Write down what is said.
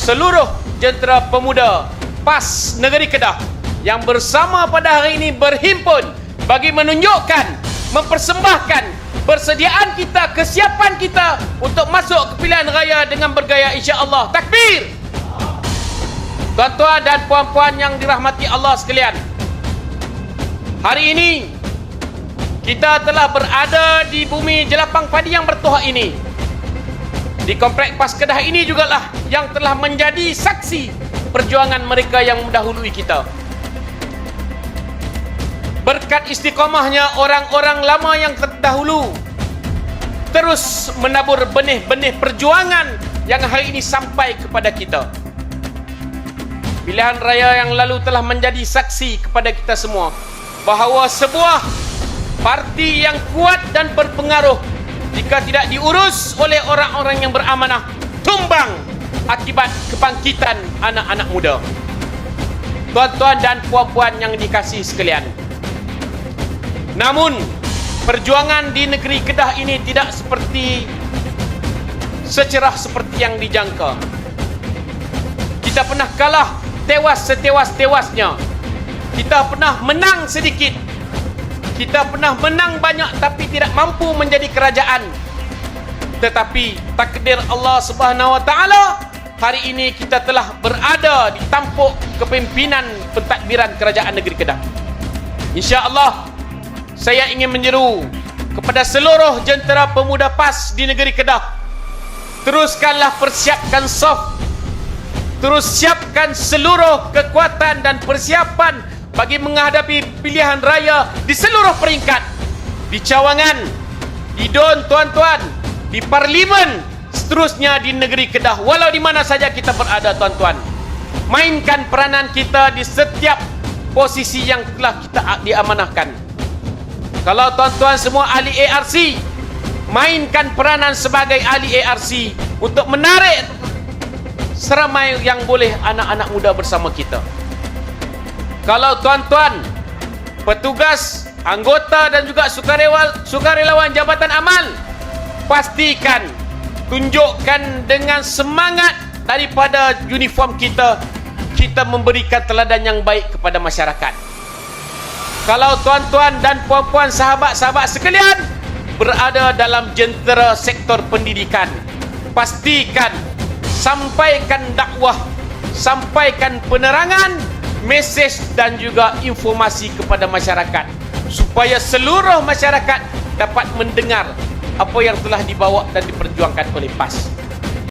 seluruh jentera pemuda PAS Negeri Kedah yang bersama pada hari ini berhimpun bagi menunjukkan, mempersembahkan persediaan kita, kesiapan kita untuk masuk ke pilihan raya dengan bergaya insya-Allah. Takbir! Tuan-tuan dan puan-puan yang dirahmati Allah sekalian, hari ini kita telah berada di bumi jelapang padi yang bertuah ini. Di komplek PAS Kedah ini jugalah yang telah menjadi saksi perjuangan mereka yang mendahului kita. Berkat istiqamahnya orang-orang lama yang terdahulu terus menabur benih-benih perjuangan yang hari ini sampai kepada kita. Pilihan raya yang lalu telah menjadi saksi kepada kita semua bahawa sebuah parti yang kuat dan berpengaruh jika tidak diurus oleh orang-orang yang beramanah tumbang akibat kebangkitan anak-anak muda. Tuan-tuan dan puan-puan yang dikasihi sekalian, namun perjuangan di negeri Kedah ini tidak secerah seperti yang dijangka. Kita pernah kalah tewas setewas-tewasnya. Kita pernah menang sedikit. Kita pernah menang banyak tapi tidak mampu menjadi kerajaan. Tetapi takdir Allah Subhanahu wa taala, hari ini kita telah berada di tampuk kepimpinan pentadbiran kerajaan negeri Kedah. Insya-Allah saya ingin menyeru kepada seluruh jentera pemuda PAS di negeri Kedah, teruskanlah persiapkan soft, terus siapkan seluruh kekuatan dan persiapan bagi menghadapi pilihan raya di seluruh peringkat, di cawangan, di DUN tuan-tuan, di parlimen, seterusnya di negeri Kedah, walau di mana saja kita berada tuan-tuan. Mainkan peranan kita di setiap posisi yang telah kita diamanahkan. Kalau tuan-tuan semua ahli ARC, mainkan peranan sebagai ahli ARC untuk menarik seramai yang boleh anak-anak muda bersama kita. Kalau tuan-tuan petugas, anggota dan juga sukarelawan Jabatan Amal, pastikan tunjukkan dengan semangat daripada uniform kita, kita memberikan teladan yang baik kepada masyarakat. Kalau tuan-tuan dan puan-puan, sahabat-sahabat sekalian berada dalam jentera sektor pendidikan, pastikan sampaikan dakwah, sampaikan penerangan, mesej dan juga informasi kepada masyarakat supaya seluruh masyarakat dapat mendengar apa yang telah dibawa dan diperjuangkan oleh PAS.